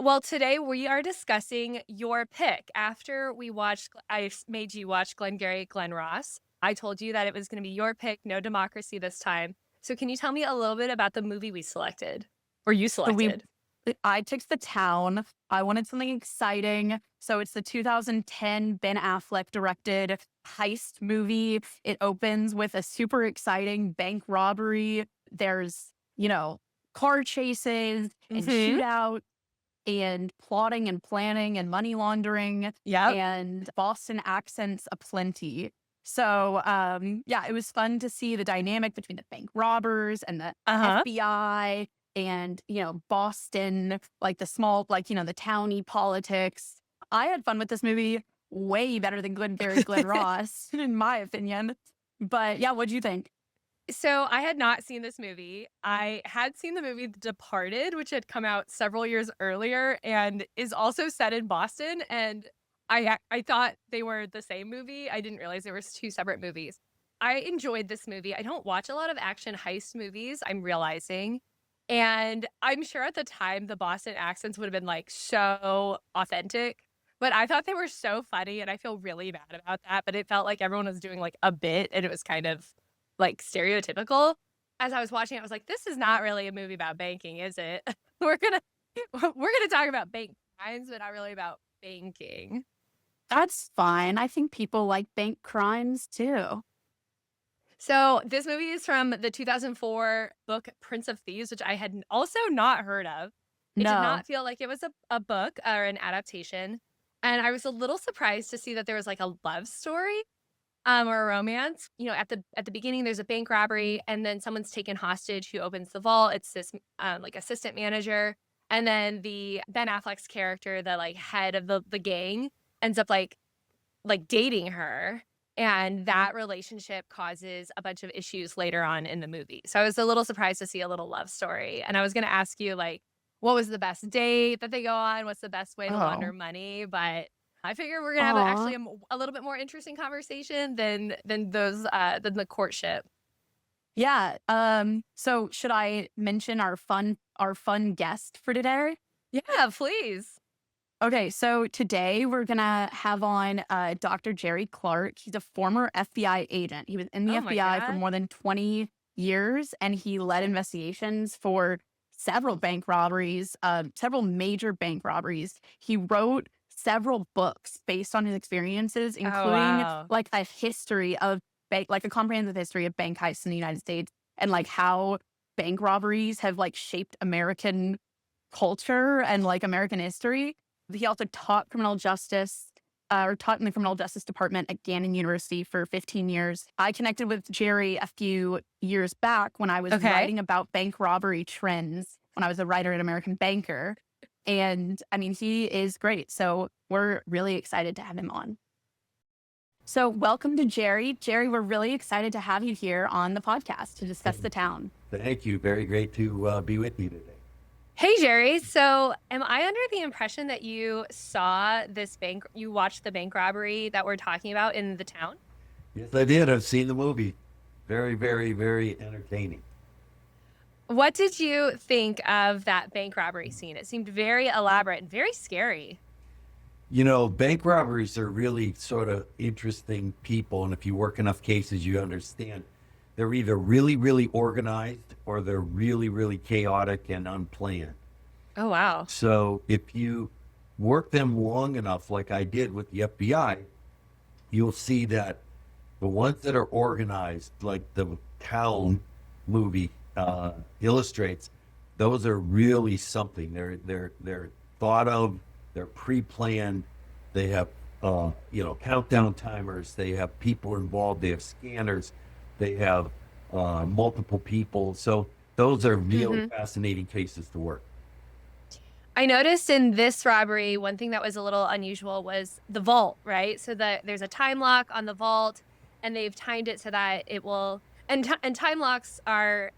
Well, today we are discussing your pick. After made you watch Glengarry Glen Ross. I told you that it was going to be your pick, no democracy this time. So, can you tell me a little bit about the movie we selected, or you So we selected? I picked The Town. I wanted something exciting. So it's the 2010 Ben Affleck directed heist movie. It opens with a super exciting bank robbery. There's, car chases and Hmm. shootout and plotting and planning and money laundering Yep. and Boston accents aplenty. So, yeah, it was fun to see the dynamic between the bank robbers and the Uh huh. FBI and, Boston, like the small, like, the towny politics. I had fun with this movie way better than Glengarry Glen Ross, in my opinion. But yeah, what'd you think? So I had not seen this movie. I had seen the movie The Departed, which had come out several years earlier and is also set in Boston. And I thought they were the same movie. I didn't realize there was two separate movies. I enjoyed this movie. I don't watch a lot of action heist movies, I'm realizing. And I'm sure at the time the Boston accents would have been like so authentic. But I thought they were so funny and I feel really bad about that. But it felt like everyone was doing like a bit and it was kind of like, stereotypical. As I was watching, I was like, "This is not really a movie about banking, is it? We're gonna we're gonna talk about bank crimes, but not really about banking." That's fine. I think people like bank crimes too. So, this movie is from the 2004 book Prince of Thieves, which I had also not heard of. It did No. not feel like it was a book or an adaptation, and I was a little surprised to see that there was, like, a love story, or a romance. At the beginning, there's a bank robbery, and then someone's taken hostage who opens the vault. It's this, like, assistant manager, and then the Ben Affleck's character, the, like, head of the gang, ends up, dating her, and that relationship causes a bunch of issues later on in the movie. So I was a little surprised to see a little love story, and I was gonna ask you, like, what was the best date that they go on? What's the best way to launder Oh. money? But I figure we're gonna have Aw. a little bit more interesting conversation than the courtship. Yeah. So should I mention our fun guest for today? Yeah, please. Okay, so today we're gonna have on Dr. Jerry Clark. He's a former FBI agent. He was in the Oh my FBI for god. more than 20 years, and he led investigations for several bank robberies, several major bank robberies. He wrote several books based on his experiences, Oh, including wow. like a history of bank, like a comprehensive history of bank heists in the United States, and like how bank robberies have like shaped American culture and like American history. He also taught criminal justice or taught in the criminal justice department at Gannon University for 15 years. I connected with Jerry a few years back when I was Okay. writing about bank robbery trends when I was a writer at American Banker. And I mean, he is great. So we're really excited to have him on. So, welcome to Jerry. Jerry, we're really excited to have you here on the podcast to discuss the Thank you. town. Thank you. Very great to be with you today. Hey, Jerry. So, am I under the impression that you watched the bank robbery that we're talking about in the town? Yes, I did. I've seen the movie. Very, very, very entertaining. What did you think of that bank robbery scene? It seemed very elaborate and very scary. You know, bank robberies are really sort of interesting people. And if you work enough cases, you understand they're either really, really organized or they're really, really chaotic and unplanned. Oh, wow. So if you work them long enough, like I did with the FBI, you'll see that the ones that are organized, like the Town movie illustrates, those are really something. They're thought of. They're pre-planned. They have countdown timers. They have people involved. They have scanners. They have multiple people. So those are really Hmm. fascinating cases to work. I noticed in this robbery, one thing that was a little unusual was the vault, right? So that there's a time lock on the vault, and they've timed it so that it will. And time locks are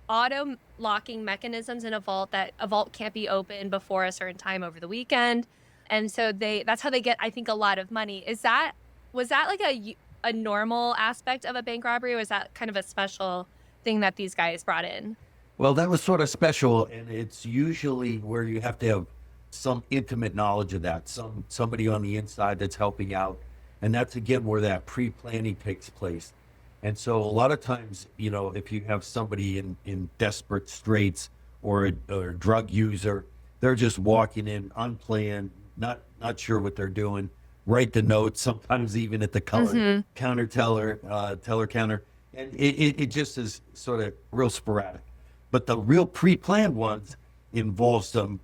auto locking mechanisms in a vault that a vault can't be opened before a certain time over the weekend. And so that's how they get, I think, a lot of money. Was that like a normal aspect of a bank robbery, or was that kind of a special thing that these guys brought in? Well, that was sort of special, and it's usually where you have to have some intimate knowledge of that, somebody on the inside that's helping out. And that's again where that pre-planning takes place. And so a lot of times, you know, if you have somebody in desperate straits or a drug user, they're just walking in unplanned, not sure what they're doing, write the notes, sometimes even at the counter teller counter. And it just is sort of real sporadic. But the real pre-planned ones involve some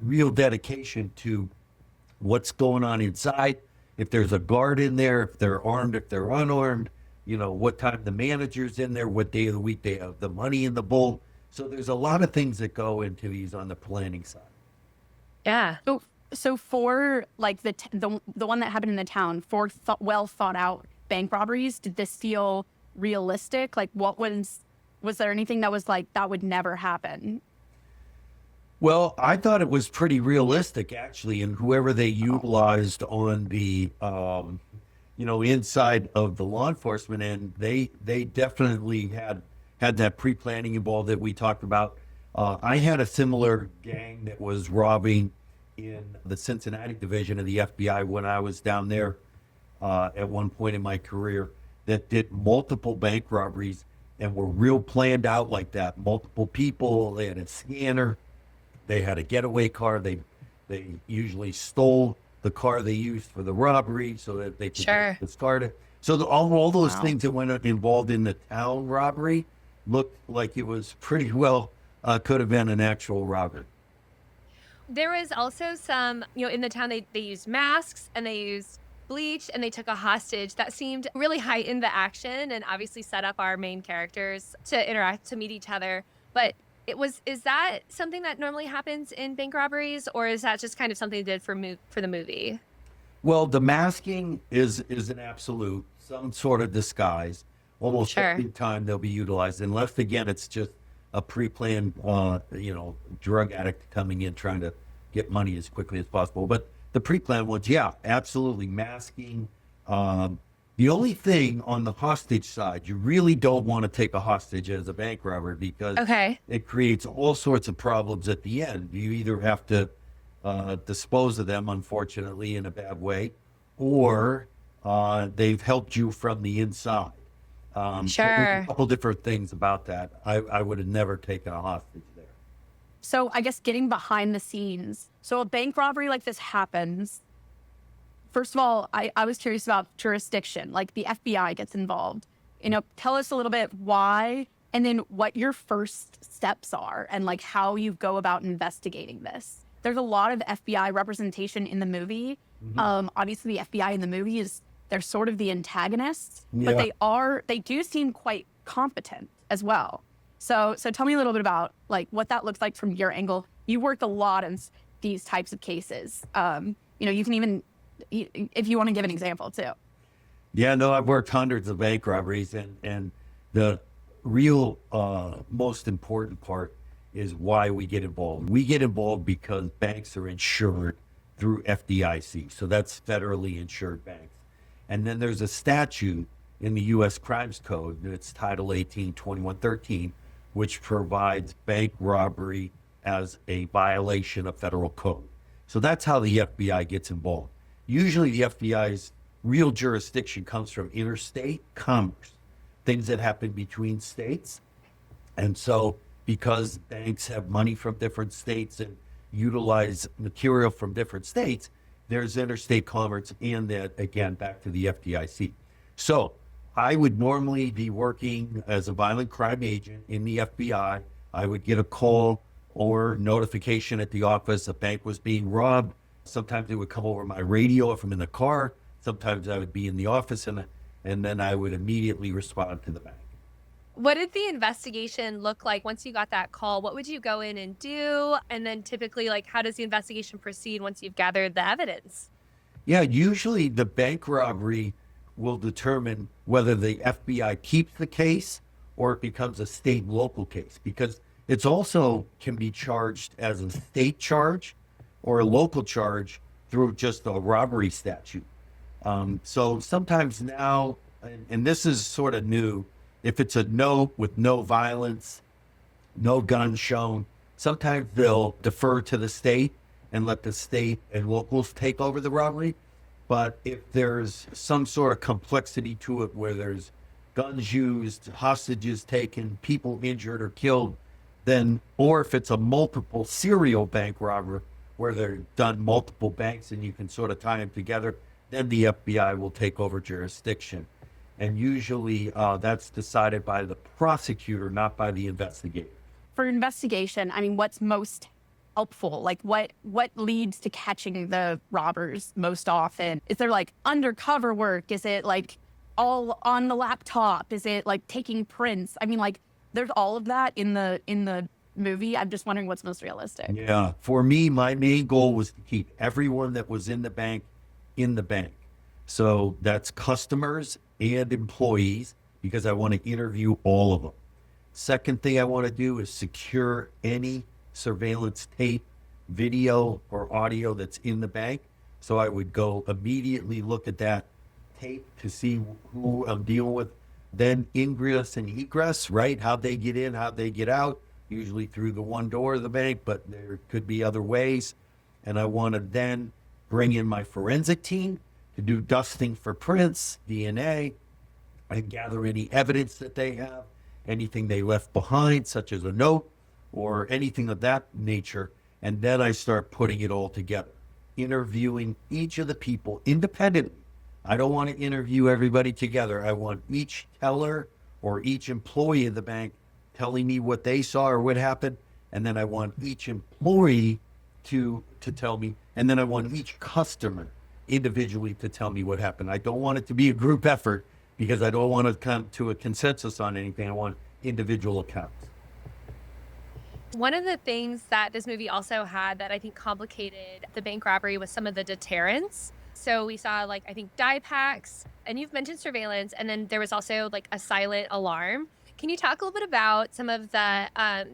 real dedication to what's going on inside. If there's a guard in there, if they're armed, if they're unarmed, you know, what time the manager's in there, what day of the week they have the money in the bowl. So there's a lot of things that go into these on the planning side. Yeah. So for like the one that happened in the town, for well thought out bank robberies, did this feel realistic? Like was there anything that was like that would never happen? Well, I thought it was pretty realistic actually, and whoever they utilized on the you know, inside of the law enforcement end, they definitely had that pre-planning involved that we talked about. I had a similar gang that was robbing in the Cincinnati division of the FBI when I was down there at one point in my career, that did multiple bank robberies and were real planned out like that. Multiple people, they had a scanner, they had a getaway car, they usually stole the car they used for the robbery so that they could start it. So all those things that went involved in the town robbery looked like it was pretty well could have been an actual robbery. There was also some, you know, in the town, they used masks and they used bleach and they took a hostage that seemed really heightened the action and obviously set up our main characters to interact, to meet each other. But is that something that normally happens in bank robberies, or is that just kind of something they did for the movie? Well, the masking is an absolute, some sort of disguise. Almost every time they'll be utilized, unless again it's just a pre-planned, you know, drug addict coming in trying to get money as quickly as possible. But the pre-planned ones, yeah, absolutely masking. The only thing on the hostage side, you really don't want to take a hostage as a bank robber because it creates all sorts of problems at the end. You either have to dispose of them, unfortunately, in a bad way, or they've helped you from the inside. So there's a couple different things about that. I would have never taken a hostage there. So I guess getting behind the scenes. So a bank robbery like this happens. First of all, I was curious about jurisdiction, like the FBI gets involved. You know, tell us a little bit why, and then what your first steps are and like how you go about investigating this. There's a lot of FBI representation in the movie. Obviously the FBI in the movie they're sort of the antagonists, but they do seem quite competent as well. So tell me a little bit about like what that looks like from your angle. You worked a lot in these types of cases. You know, you can even, if you want to give an example too. Yeah, no, I've worked hundreds of bank robberies, and the real most important part is why we get involved. We get involved because banks are insured through FDIC, so that's federally insured banks. And then there's a statute in the U.S. Crimes Code, it's Title 18, 2113, which provides bank robbery as a violation of federal code. So that's how the FBI gets involved. Usually the FBI's real jurisdiction comes from interstate commerce, things that happen between states. And so because banks have money from different states and utilize material from different states, there's interstate commerce, and that, again, back to the FDIC. So I would normally be working as a violent crime agent in the FBI. I would get a call or notification at the office a bank was being robbed. Sometimes it would come over my radio if I'm in the car. Sometimes I would be in the office, and then I would immediately respond to the bank. What did the investigation look like once you got that call? What would you go in and do? And then typically, like, how does the investigation proceed once you've gathered the evidence? Yeah, usually the bank robbery will determine whether the FBI keeps the case or it becomes a state and local case, because it's also can be charged as a state charge or a local charge through just a robbery statute. So sometimes now, and this is sort of new, if it's a note with no violence, no guns shown, sometimes they'll defer to the state and let the state and locals take over the robbery. But if there's some sort of complexity to it where there's guns used, hostages taken, people injured or killed, then, or if it's a multiple serial bank robber where they're done multiple banks and you can sort of tie them together, then the FBI will take over jurisdiction. And usually that's decided by the prosecutor, not by the investigator. For investigation, I mean, what's most helpful? Like what leads to catching the robbers most often? Is there like undercover work? Is it like all on the laptop? Is it like taking prints? I mean, like there's all of that in the movie. I'm just wondering what's most realistic. Yeah. For me, my main goal was to keep everyone that was in the bank in the bank. So that's customers and employees, because I want to interview all of them. Second thing I want to do is secure any surveillance tape, video, or audio that's in the bank. So I would go immediately look at that tape to see who I'm dealing with. Then ingress and egress, right? How they get in, how they get out, usually through the one door of the bank, but there could be other ways. And I want to then bring in my forensic team to do dusting for prints, DNA, and gather any evidence that they have, anything they left behind, such as a note or anything of that nature. And then I start putting it all together, interviewing each of the people independently. I don't want to interview everybody together. I want each teller or each employee of the bank telling me what they saw or what happened. And then I want each employee to tell me. And then I want each customer individually to tell me what happened. I don't want it to be a group effort because I don't want to come to a consensus on anything. I want individual accounts. One of the things that this movie also had that I think complicated the bank robbery was some of the deterrents. So we saw like, I think dye packs, and you've mentioned surveillance, and then there was also like a silent alarm. Can you talk a little bit about some of the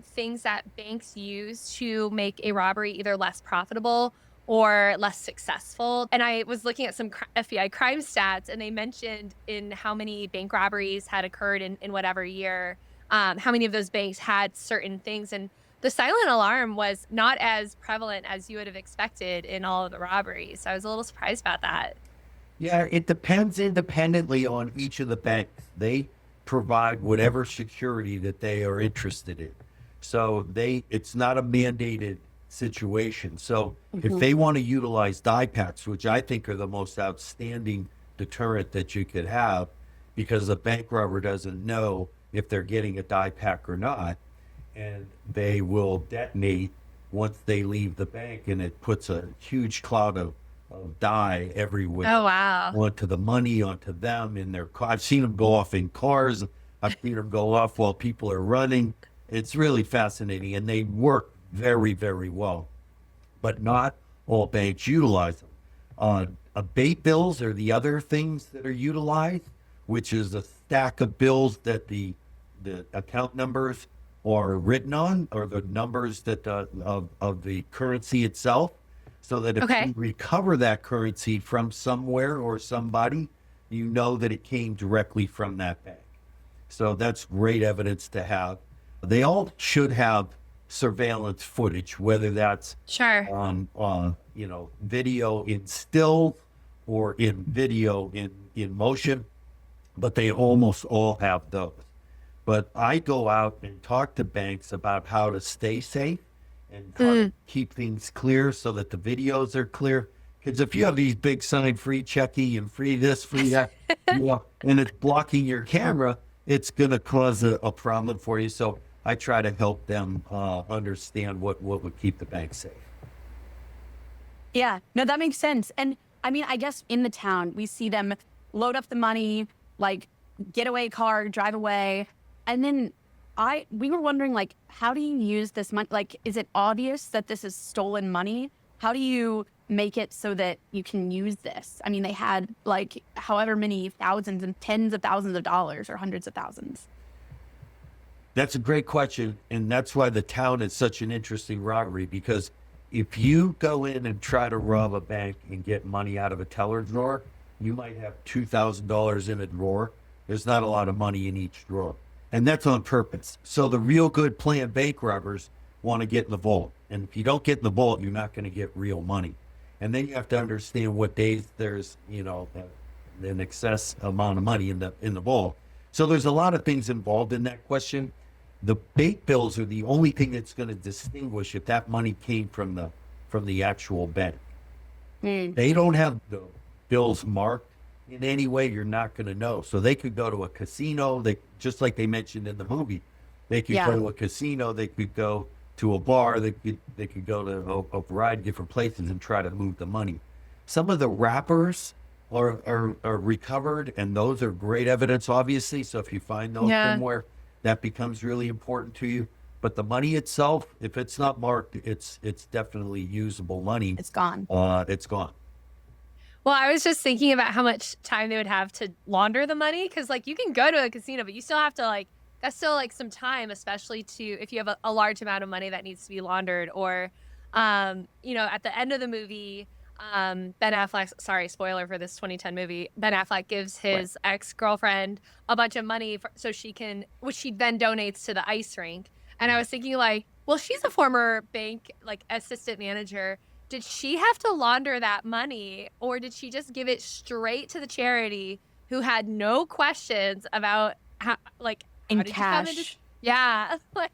things that banks use to make a robbery either less profitable or less successful? And I was looking at some FBI crime stats, and they mentioned in how many bank robberies had occurred in whatever year, how many of those banks had certain things. And the silent alarm was not as prevalent as you would have expected in all of the robberies. So I was a little surprised about that. Yeah, it depends independently on each of the banks. They provide whatever security that they are interested in. So it's not a mandated situation. So if they want to utilize dye packs, which I think are the most outstanding deterrent that you could have, because the bank robber doesn't know if they're getting a dye pack or not, and they will detonate once they leave the bank, and it puts a huge cloud of dye everywhere. Oh, wow. Onto the money, onto them in their car. I've seen them go off in cars. I've seen them go off while people are running. It's really fascinating, and they work very, very well. But not all banks utilize them. Abate bills are the other things that are utilized, which is a stack of bills that the account numbers are written on, or the numbers that of the currency itself, so that if you recover that currency from somewhere or somebody, you know that it came directly from that bank. So that's great evidence to have. They all should have surveillance footage, whether that's on video in still or in video in motion, but they almost all have those. But I go out and talk to banks about how to stay safe and keep things clear so that the videos are clear. Because if you have these big sign, free checking and free this, free that, and it's blocking your camera, it's going to cause a problem for you. So I try to help them understand what would keep the bank safe. Yeah, no, that makes sense. And I mean, I guess in the town, we see them load up the money, like getaway car, drive away. And then we were wondering, like, how do you use this money? Like, is it obvious that this is stolen money? How do you make it so that you can use this? I mean, they had like however many thousands and tens of thousands of dollars or hundreds of thousands. That's a great question. And that's why the town is such an interesting robbery, because if you go in and try to rob a bank and get money out of a teller drawer, you might have $2,000 in a drawer. There's not a lot of money in each drawer. And that's on purpose. So the real good planned bank robbers want to get in the vault. And if you don't get in the vault, you're not going to get real money. And then you have to understand what days there's, an excess amount of money in the vault. So there's a lot of things involved in that question. The bank bills are the only thing that's going to distinguish if that money came from the actual bank. They don't have the bills marked in any way. You're not going to know. So they could go to a casino. They, just like they mentioned in the movie, they could go to a casino. They could go to a bar. They could go to a variety of different places and try to move the money. Some of the wrappers are recovered, and those are great evidence, obviously. So if you find those somewhere, that becomes really important to you. But the money itself, if it's not marked, it's definitely usable money. It's gone. It's gone. Well, I was just thinking about how much time they would have to launder the money, because like you can go to a casino, but you still have to like, that's still like some time, especially if you have a large amount of money that needs to be laundered. Or, at the end of the movie, Ben Affleck, sorry, spoiler for this 2010 movie, Ben Affleck gives his ex-girlfriend a bunch of money which she then donates to the ice rink. And I was thinking like, well, she's a former bank like assistant manager. Did she have to launder that money, or did she just give it straight to the charity who had no questions about how In did cash. you come into? Yeah. Like,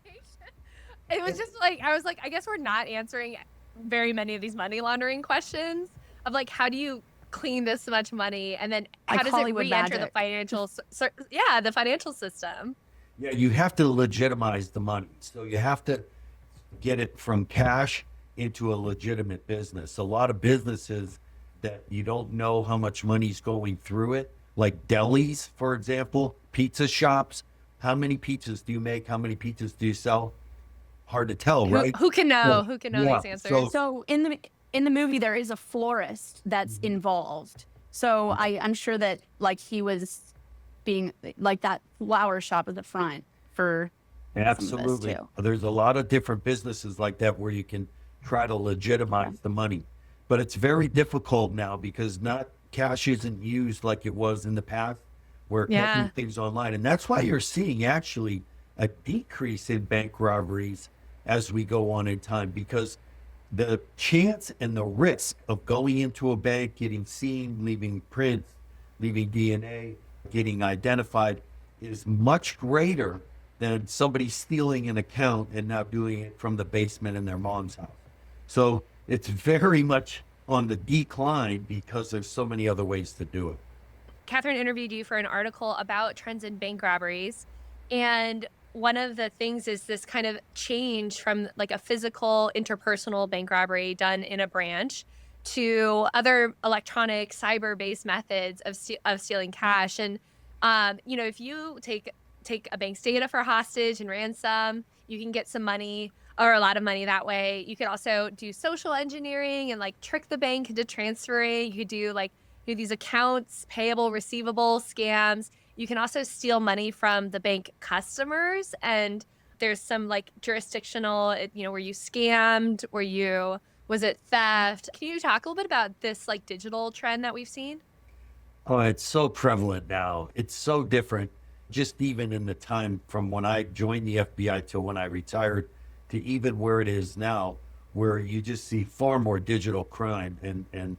it was just like, I was like, I guess we're not answering very many of these money laundering questions of like, how do you clean this much money? And then how Like does Hollywood it re-enter magic. the the financial system? Yeah, you have to legitimize the money. So you have to get it from cash into a legitimate business. A lot of businesses that you don't know how much money's going through it, like delis, for example, pizza shops. How many pizzas do you make? How many pizzas do you sell? Hard to tell, right? Who can know? Well, Who can know yeah, these answers? So in the movie, there is a florist that's involved. So I'm sure that like he was being like that flower shop at the front for some of this Absolutely. too. There's a lot of different businesses like that where you can try to legitimize the money. But it's very difficult now because not cash isn't used like it was in the past, where it kept doing things online. And that's why you're seeing actually a decrease in bank robberies as we go on in time, because the chance and the risk of going into a bank, getting seen, leaving prints, leaving DNA, getting identified is much greater than somebody stealing an account and now doing it from the basement in their mom's house. So it's very much on the decline because there's so many other ways to do it. Catherine interviewed you for an article about trends in bank robberies. And one of the things is this kind of change from like a physical interpersonal bank robbery done in a branch to other electronic cyber-based methods of stealing cash. And, if you take a bank's data for hostage and ransom, you can get some money or a lot of money that way. You could also do social engineering and like trick the bank into transferring. You could do these accounts payable, receivable scams. You can also steal money from the bank customers. And there's some like jurisdictional, were you scammed? Was it theft? Can you talk a little bit about this like digital trend that we've seen? Oh, it's so prevalent now. It's so different, just even in the time from when I joined the FBI to when I retired to even where it is now, where you just see far more digital crime, and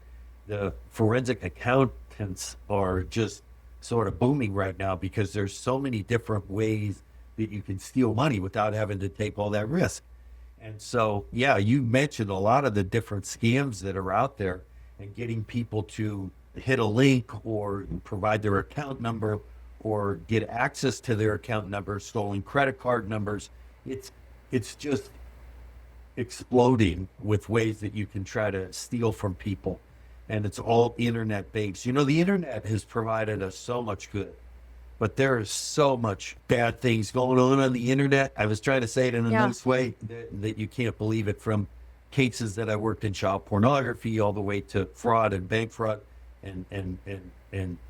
the forensic accountants are just sort of booming right now because there's so many different ways that you can steal money without having to take all that risk. And so, yeah, you mentioned a lot of the different scams that are out there, and getting people to hit a link or provide their account number or get access to their account number, stolen credit card numbers. It's just exploding with ways that you can try to steal from people. And it's all internet based. The internet has provided us so much good, but there is so much bad things going on the internet. I was trying to say it in a nice way that you can't believe it, from cases that I worked in child pornography all the way to fraud and bank fraud and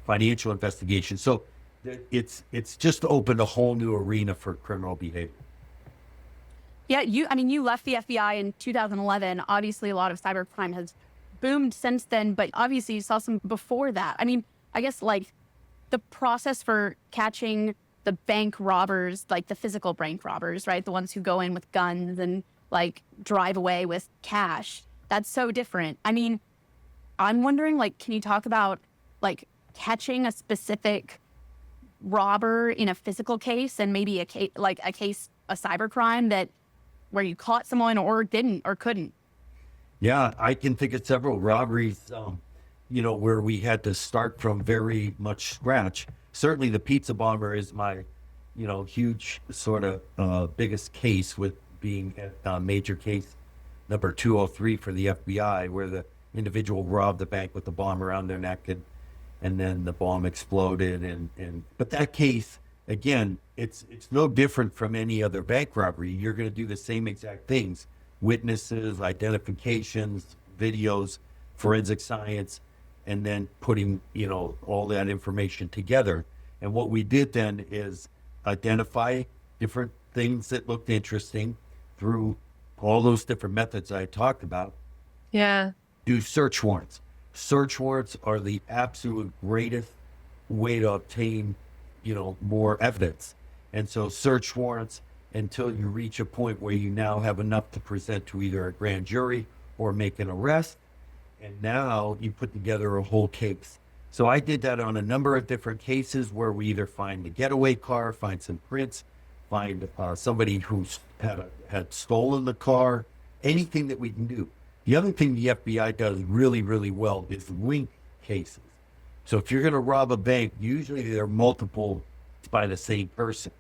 financial investigation. So it's just opened a whole new arena for criminal behavior. Yeah, you left the FBI in 2011. Obviously, a lot of cybercrime has boomed since then, but obviously you saw some before that. I guess like the process for catching the bank robbers, like the physical bank robbers, right? The ones who go in with guns and like drive away with cash. That's so different. I mean, I'm wondering, like, can you talk about like catching a specific robber in a physical case and maybe a case, a cybercrime that where you caught someone or didn't or couldn't? Yeah, I can think of several robberies, where we had to start from very much scratch. Certainly the pizza bomber is my, huge sort of biggest case, with being at major case number 203 for the FBI, where the individual robbed the bank with the bomb around their neck, and then the bomb exploded. But that case, again, it's no different from any other bank robbery. You're going to do the same exact things: witnesses, identifications, videos, forensic science, and then putting, all that information together. And what we did then is identify different things that looked interesting through all those different methods I talked about. Yeah. Do search warrants. Search warrants are the absolute greatest way to obtain, more evidence. And so search warrants, until you reach a point where you now have enough to present to either a grand jury or make an arrest. And now you put together a whole case. So I did that on a number of different cases, where we either find the getaway car, find some prints, find somebody who's had stolen the car, anything that we can do. The other thing the FBI does really, really well is link cases. So if you're going to rob a bank, usually there are multiple by the same person.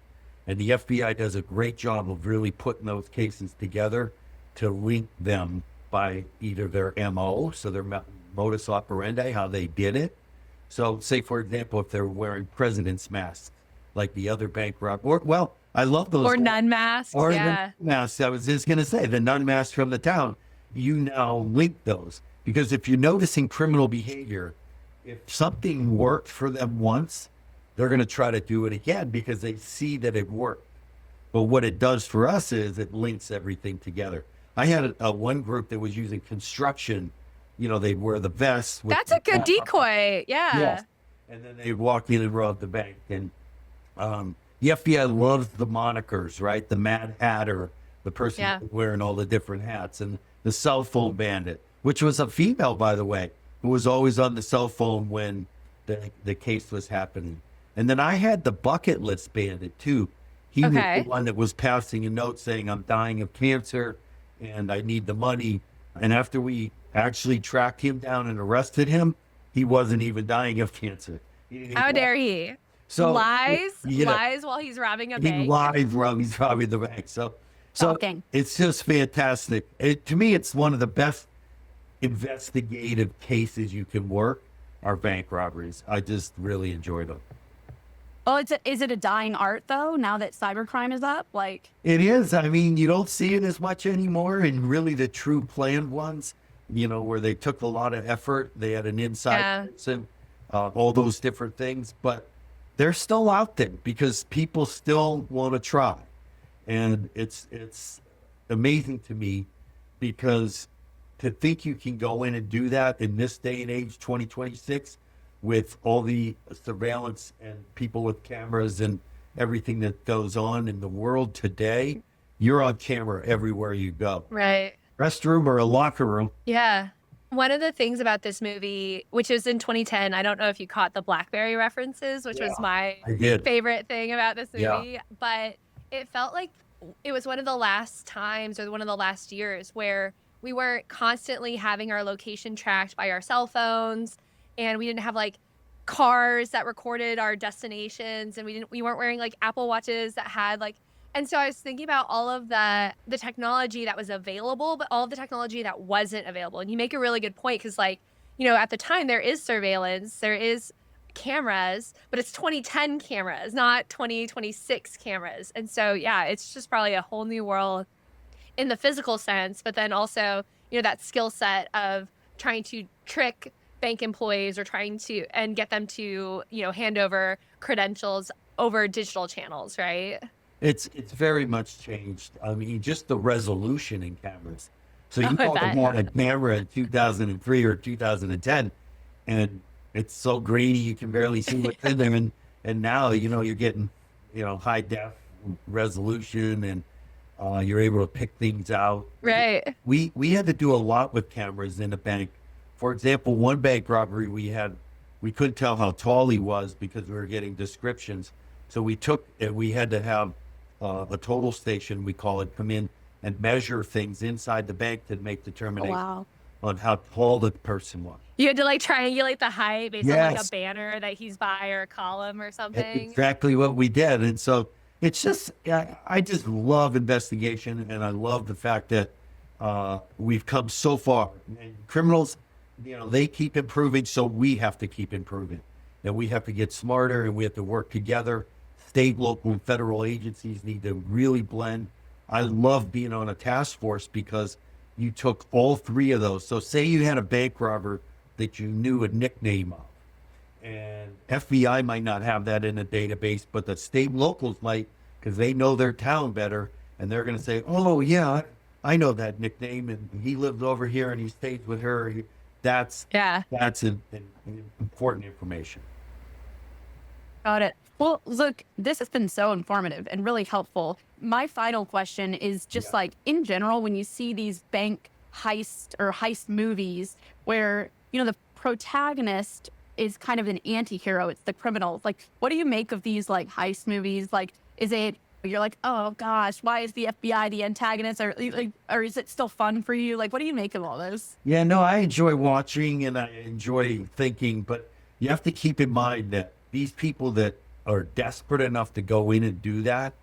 And the FBI does a great job of really putting those cases together to link them by either their MO, so their modus operandi, how they did it. So say, for example, if they're wearing president's masks, like the other bank rob, I love those. Or nun masks. Or Yeah. the masks. I was just going to say, the nun masks from the town, you now link those. Because if you're noticing criminal behavior, if something worked for them once, they're going to try to do it again because they see that it worked. But what it does for us is it links everything together. I had one group that was using construction. They'd wear the vests. That's a good decoy. Yeah. Yes. And then they'd walk in and rob the bank. And the FBI loves the monikers, right? The Mad Hatter, the person wearing all the different hats, and the cell phone bandit, which was a female, by the way, who was always on the cell phone when the case was happening. And then I had the bucket list bandit too. He was the one that was passing a note saying, "I'm dying of cancer and I need the money." And after we actually tracked him down and arrested him, he wasn't even dying of cancer. How dare he? So lies while he's robbing a he bank. lies while he's robbing the bank. So it's just fantastic. To me, it's one of the best investigative cases you can work are bank robberies. I just really enjoyed them. Oh, is it a dying art though? Now that cybercrime is up, It is. I mean, you don't see it as much anymore. And really, the true planned ones, where they took a lot of effort, they had an inside person, all those different things, but they're still out there because people still want to try. And it's amazing to me, because to think you can go in and do that in this day and age, 2026, with all the surveillance and people with cameras and everything that goes on in the world today, you're on camera everywhere you go. Right. Restroom or a locker room. Yeah. One of the things about this movie, which is in 2010, I don't know if you caught the BlackBerry references, which was my favorite thing about this movie, but it felt like it was one of the last times or one of the last years where we weren't constantly having our location tracked by our cell phones, and we didn't have cars that recorded our destinations, and we weren't wearing Apple Watches that had and so I was thinking about all of the technology that was available, but all of the technology that wasn't available. And you make a really good point, because at the time there is surveillance, there is cameras, but it's 2010 cameras, not 2026 cameras. And so it's just probably a whole new world in the physical sense, but then also that skill set of trying to trick bank employees or trying to and get them to hand over credentials over digital channels, right? It's very much changed. I mean, just the resolution in cameras. So you call them on a camera in 2003 or 2010, and it's so grainy you can barely see what's in there. And now you're getting high def resolution, and You're able to pick things out. Right. We had to do a lot with cameras in the bank. For example, one bank robbery we couldn't tell how tall he was because we were getting descriptions. So we had to have a total station, we call it, come in and measure things inside the bank to make Oh, determination wow. on how tall the person was. You had to like triangulate the height based on like a Yes, banner that he's by or a column or something. exactly what we did. And so it's just, I just love investigation, and I love the fact that we've come so far. And criminals, they keep improving, so we have to keep improving. And we have to get smarter, and we have to work together. State, local, and federal agencies need to really blend. I love being on a task force because you took all three of those. So say you had a bank robber that you knew a nickname of, and FBI might not have that in a database, but the state and locals might, because they know their town better, and they're going to say, "Oh yeah, I know that nickname, and he lives over here, and he stays with her." That's Yeah. an important information. Got it. Well, look, this has been so informative and really helpful. My final question is just Yeah. like in general, when you see these bank heist movies where, the protagonist is kind of an anti-hero, it's the criminal. Like, what do you make of these like heist movies? Like, is it you're like, oh gosh, why is the FBI the antagonist? Or is it still fun for you? Like, what do you make of all this? Yeah, no, I enjoy watching and I enjoy thinking, but you have to keep in mind that these people that are desperate enough to go in and do that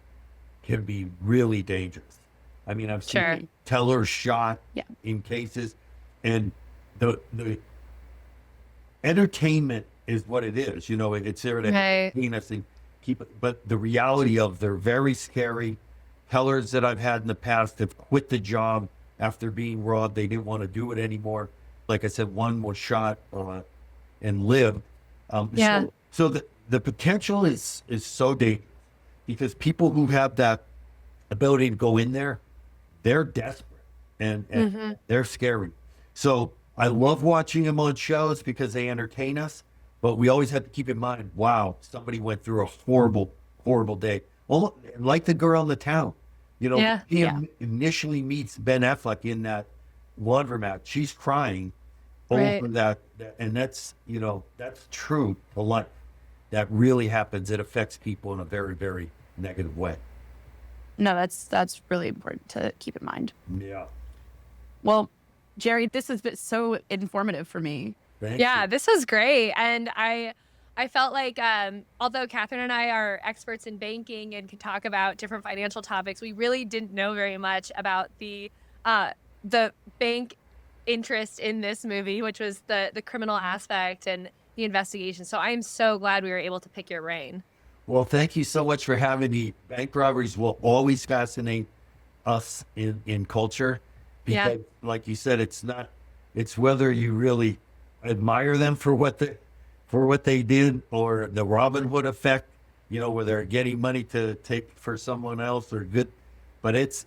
can be really dangerous. I mean, I've seen Sure. tellers shot Yeah. in cases, and the entertainment is what it is. It's there to Right. entertain us and keep it. But the reality of they're very scary. Tellers that I've had in the past have quit the job after being robbed. They didn't want to do it anymore. Like I said, one was shot and lived. Yeah. So the potential is so dangerous because people who have that ability to go in there, they're desperate and they're scary. So I love watching them on shows because they entertain us, but we always have to keep in mind, wow, somebody went through a horrible, horrible day. Well, like the girl in the town, Yeah. he Yeah. initially meets Ben Affleck in that laundromat. She's crying Right. over that, and that's true to life. That really happens. It affects people in a very, very negative way. No, that's really important to keep in mind. Yeah. Well, Jerry, this has been so informative for me. Thank Yeah, you. this was great. And I felt like although Catherine and I are experts in banking and can talk about different financial topics, we really didn't know very much about the bank interest in this movie, which was the criminal aspect and the investigation. So I am so glad we were able to pick your brain. Well, thank you so much for having me. Bank robberies will always fascinate us in culture Yeah. because, like you said, it's whether you really admire them for what they did or the Robin Hood effect, where they're getting money to take for someone else or good, but it's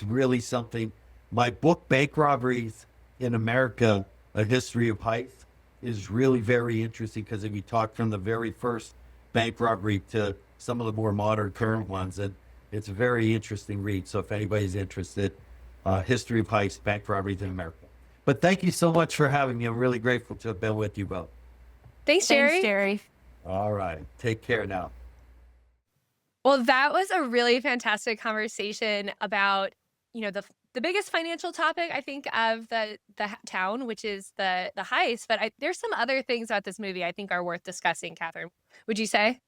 really something. My book, Bank Robberies in America, A History of Heist, is really very interesting because we talk from the very first bank robbery to some of the more modern current ones. And it's a very interesting read. So if anybody's interested, History of Heist, Bank Robberies in America. But thank you so much for having me. I'm really grateful to have been with you both. Thanks, Thanks, Jerry. Jerry. All right. Take care now. Well, that was a really fantastic conversation about, the biggest financial topic I think of the town, which is the heist. But there's some other things about this movie I think are worth discussing. Catherine, would you say?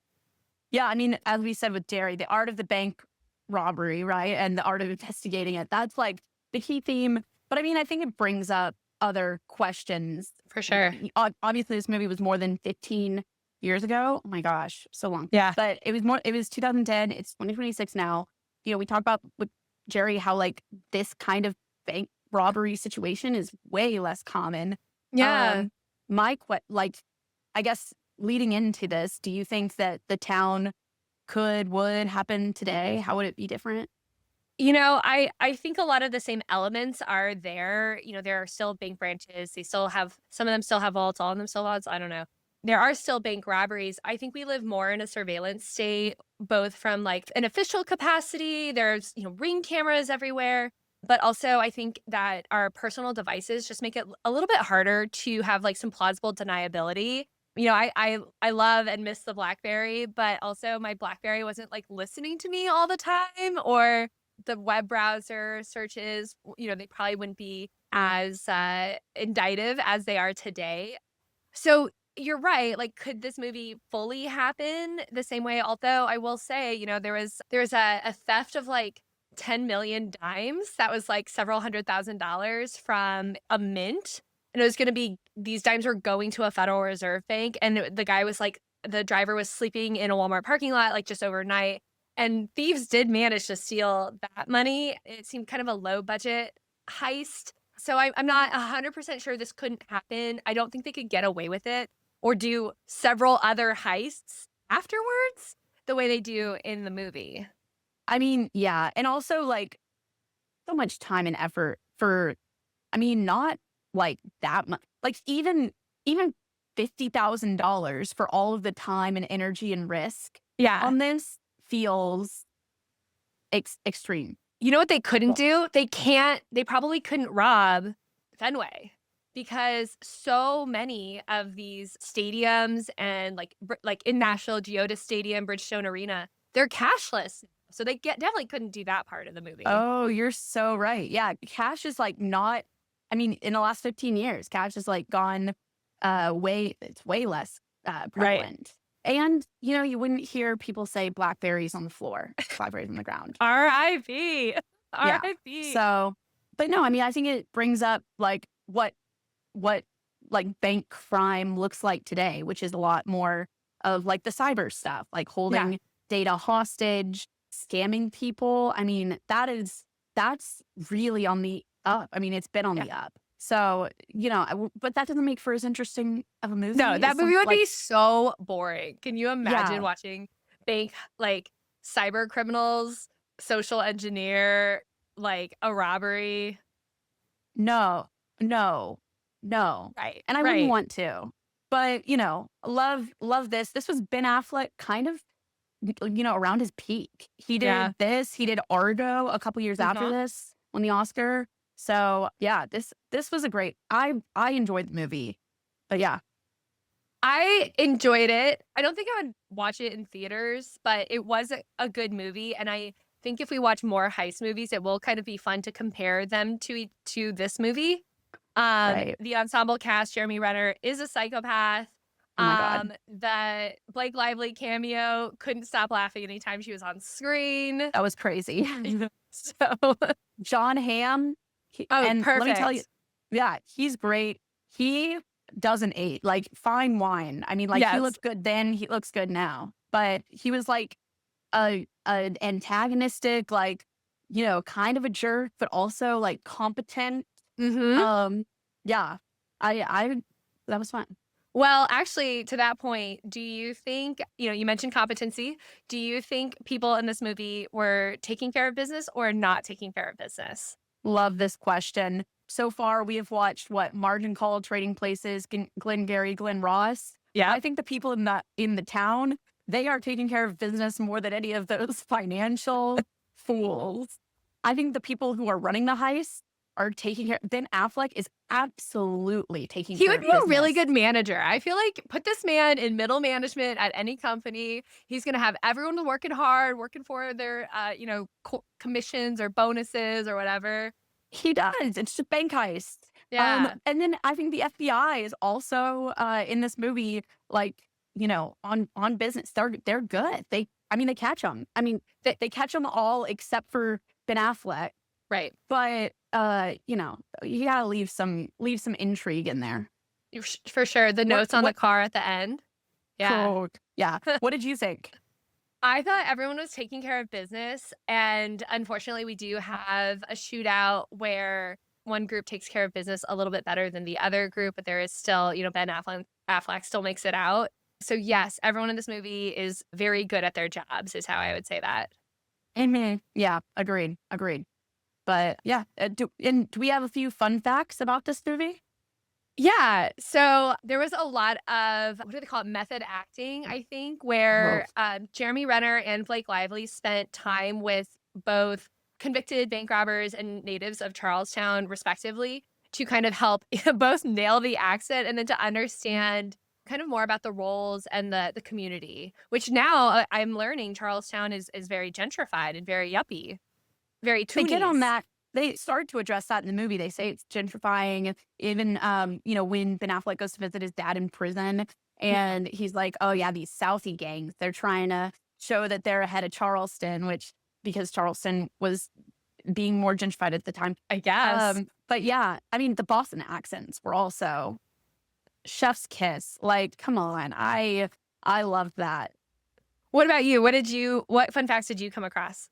Yeah, I mean, as we said with Jerry, the art of the bank robbery, right? And the art of investigating it, that's like the key theme. But I mean, I think it brings up other questions. For sure. Obviously, this movie was more than 15 years ago. Oh my gosh, so long. Yeah. But it was 2010. It's 2026 now. We talk about with Jerry how like this kind of bank robbery situation is way less common. Yeah. I guess leading into this, do you think that the town would happen today? How would it be different? I think a lot of the same elements are there. There are still bank branches. Some of them still have vaults, all of them still have vaults. I don't know. there are still bank robberies. I think we live more in a surveillance state, both from like an official capacity. There's, ring cameras everywhere. But also, I think that our personal devices just make it a little bit harder to have like some plausible deniability. I love and miss the BlackBerry, but also my BlackBerry wasn't like listening to me all the time, or the web browser searches, they probably wouldn't be as indictive as they are today. So you're right. Like, could this movie fully happen the same way? Although I will say, there was a theft of like 10 million dimes that was like several $100,000 from a mint. And it was going to be, these dimes were going to a Federal Reserve Bank. And the guy was like, the driver was sleeping in a Walmart parking lot, like just overnight. And thieves did manage to steal that money. It seemed kind of a low budget heist. So I'm not 100% sure this couldn't happen. I don't think they could get away with it or do several other heists afterwards the way they do in the movie. I mean, yeah. And also, like, so much time and effort for, I mean, not like that much, like, even $50,000 for all of the time and energy and risk Yeah. on this feels extreme. You know what they couldn't Well, do? They probably couldn't rob Fenway because so many of these stadiums and like in Nashville, Geodis Stadium, Bridgestone Arena, they're cashless. So they definitely couldn't do that part of the movie. oh, you're so right. Yeah. Cash is like not, I mean, in the last 15 years, cash has like gone it's way less Right. prevalent. And, you wouldn't hear people say blackberries on the floor, blackberries on the ground. R.I.P. Yeah. R.I.P. So, but no, I mean, I think it brings up like what like bank crime looks like today, which is a lot more of like the cyber stuff, like Yeah. holding data hostage, scamming people. I mean, that's really on the up. I mean, it's been on Yeah. the up. So, but that doesn't make for as interesting of a movie No, that as movie would like, be so boring. Can you imagine yeah, watching bank like cyber criminals social engineer like a robbery? no, no, no. Right. And I wouldn't Right. want to. But, love this. This was Ben Affleck kind of, around his peak. He Yeah. did this, he did Argo a couple years after Mhm. this, won the Oscar. So, yeah, this was a great, I enjoyed the movie. But yeah, I enjoyed it. I don't think I would watch it in theaters, but it was a good movie. And I think if we watch more heist movies, it will kind of be fun to compare them to this movie. right. The ensemble cast, Jeremy Renner is a psychopath. Oh my God. The Blake Lively cameo, couldn't stop laughing anytime she was on screen. That was crazy. So, John Hamm, and let me tell you, perfect. yeah, he's great. He doesn't age like fine wine. I mean, like he Yes. looked good then, he looks good now. But he was like an antagonistic, like, kind of a jerk, but also like competent. Hmm. Yeah, I that was fun. Well, actually, to that point, do you think, you mentioned competency. Do you think people in this movie were taking care of business or not taking care of business? Love this question. So far, we have watched what Margin Call, Trading Places, Glengarry, Glen Ross. Yeah. I think the people in the town, they are taking care of business more than any of those financial fools. I think the people who are running the heist are taking care. Ben Affleck is absolutely taking He care would of be a really business. good manager. I feel like put this man in middle management at any company. He's going to have everyone working hard, working for their, commissions or bonuses or whatever. He does. It's just bank heist. Yeah. And then I think the FBI is also in this movie, like, on business. They're good. They catch them. I mean, they catch them all except for Ben Affleck. Right. But you gotta leave some intrigue in there. For sure. The What notes on the what car at the end. Yeah. oh, yeah. What did you think? I thought everyone was taking care of business. And unfortunately, we do have a shootout where one group takes care of business a little bit better than the other group, but there is still, Ben Affleck still makes it out. So yes, everyone in this movie is very good at their jobs, is how I would say that. Amen. Yeah, agreed. But yeah, do we have a few fun facts about this movie? Yeah, so there was a lot of what do they call it? Method acting, I think, Whoa. where Jeremy Renner and Blake Lively spent time with both convicted bank robbers and natives of Charlestown, respectively, to kind of help both nail the accent and then to understand kind of more about the roles and the community. Which now I'm learning Charlestown is very gentrified and very yuppie, very They get on toonies. that. They start to address that in the movie. They say it's gentrifying. Even, you know, when Ben Affleck goes to visit his dad in prison, Yeah, and he's like, "Oh yeah, these Southie gangs. They're trying to show that they're ahead of Charleston," which because Charleston was being more gentrified at the time. I guess. But yeah, I mean, the Boston accents were also chef's kiss. Like, come on, I love that. What about you? What fun facts did you come across?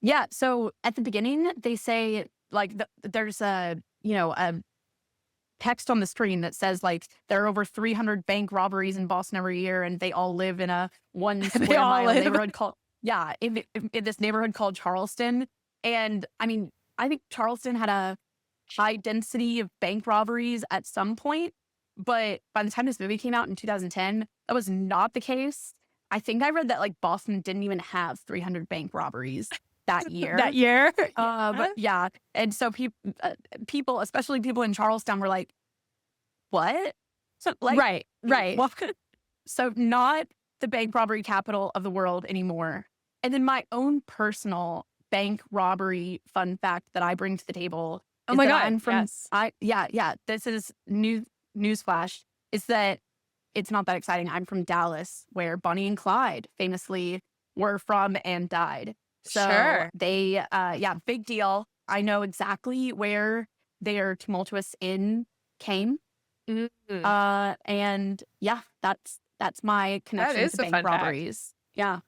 Yeah. So at the beginning, they say like there's a a text on the screen that says like there are over 300 bank robberies in Boston every year, and they all live in a one They square all mile live. neighborhood called in this neighborhood called Charleston. And I mean, I think Charleston had a high density of bank robberies at some point, but by the time this movie came out in 2010, that was not the case. I think I read that like Boston didn't even have 300 bank robberies that That year. year? But Yeah. yeah, and so people, especially people in Charlestown, were like, "What?" So like, Right, right. what? So not the bank robbery capital of the world anymore. And then my own personal bank robbery fun fact that I bring to the table Oh is my that god, I'm from yes. I yeah, this is newsflash, is that it's not that exciting. I'm from Dallas, where Bonnie and Clyde famously were from and died. So Sure. they yeah, big deal. I know exactly where their tumultuous inn came. Mhm. And yeah, that's my That connection is to a bank fun fact. robberies. Yeah.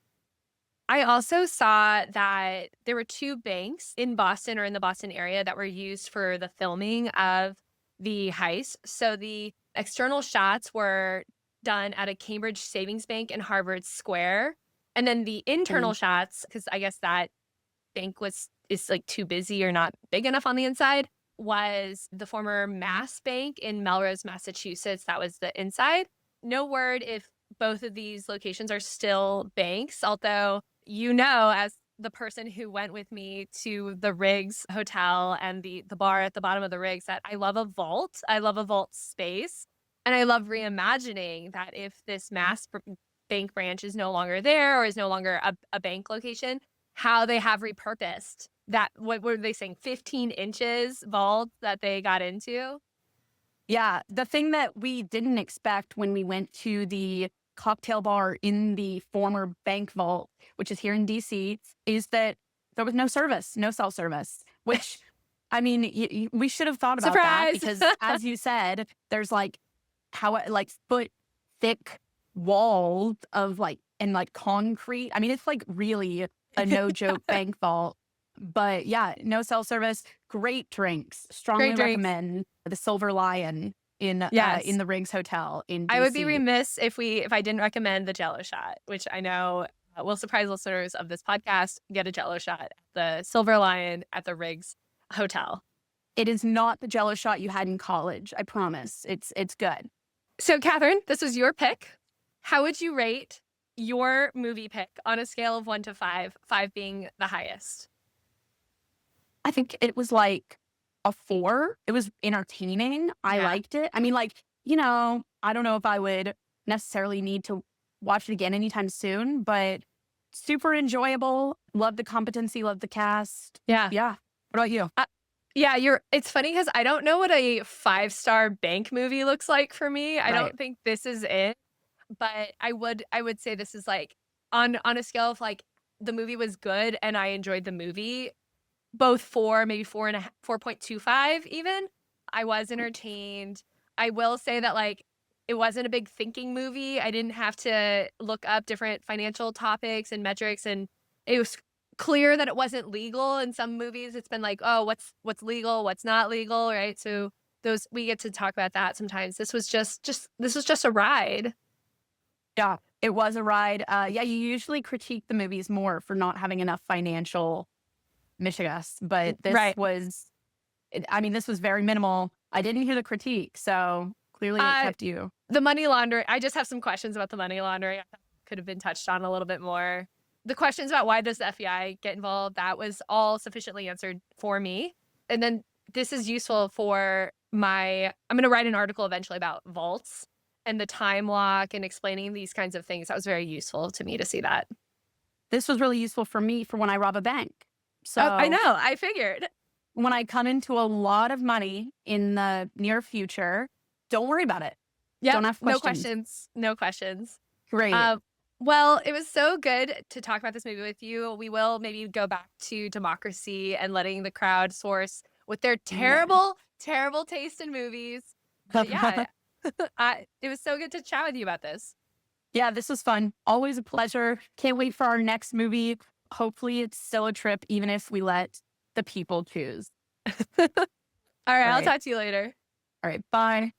I also saw that there were 2 banks in Boston or in the Boston area that were used for the filming of the heist. So the external shots were done at a Cambridge Savings Bank in Harvard Square, and then the internal Mm. shots, because I guess that bank is, like, too busy or not big enough on the inside, was the former Mass Bank in Melrose, Massachusetts. That was the inside. No word if both of these locations are still banks, although as the person who went with me to the Riggs Hotel and the bar at the bottom of the Riggs, that I love a vault. I love a vault space, and I love reimagining that if this bank branch is no longer there or is no longer a bank location, how they have repurposed that what were they saying, 15 inches vault that they got into? Yeah, the thing that we didn't expect when we went to the cocktail bar in the former bank vault, which is here in DC, is that there was no service, no cell service, which I mean, we should have thought about that Surprise! because as you said, there's like like foot thick walls of like and like concrete. I mean, it's like really a no joke bank vault. But yeah, no cell service, great drinks. Great Strongly drinks. recommend the Silver Lion in Yes. the Riggs Hotel in I would be DC. remiss if I didn't recommend the Jello shot, which I know, will surprise listeners of this podcast. Get a Jello shot at the Silver Lion at the Riggs Hotel. It is not the Jello shot you had in college. I promise. It's good. So, Catherine, this was your pick. How would you rate your movie pick on a scale of 1 to 5, 5 being the highest? I think it was like a 4. It was entertaining. I Yeah. liked it. I mean, like, I don't know if I would necessarily need to watch it again anytime soon, but super enjoyable. Love the competency, love the cast. Yeah. Yeah. What about you? Yeah, it's funny because I don't know what a five-star bank movie looks like for me. I Right. don't think this is it, but I would say this is, like, on a scale of, like, the movie was good and I enjoyed the movie, both 4, maybe 4.25 even. I was entertained. I will say that, like, it wasn't a big thinking movie. I didn't have to look up different financial topics and metrics, and it was clear that it wasn't legal. In some movies, it's been like, "Oh, what's legal, what's not legal," right? So those we get to talk about that sometimes. This was just this was just a ride. Yeah. It was a ride. Yeah, you usually critique the movies more for not having enough financial mishigas, but Right. I mean, this was very minimal. I didn't hear the critique, so clearly it kept you. The money laundering, I just have some questions about the money laundering. I thought could have been touched on a little bit more. The questions about why does the FBI get involved, that was all sufficiently answered for me. And then this is useful for I'm going to write an article eventually about vaults and the time lock and explaining these kinds of things. That was very useful to me to see that. This was really useful for me for when I rob a bank. So I know, I figured. when I come into a lot of money in the near future, don't worry about it. Yeah, Don't have no questions. questions. No questions. Great. Well, it was so good to talk about this movie with you. We will maybe go back to democracy and letting the crowd source with their terrible, terrible taste in movies. But yeah, it was so good to chat with you about this. Yeah, this was fun. Always a pleasure. Can't wait for our next movie. Hopefully it's still a trip, even if we let the people choose. All right, I'll right. talk to you later. All right, bye.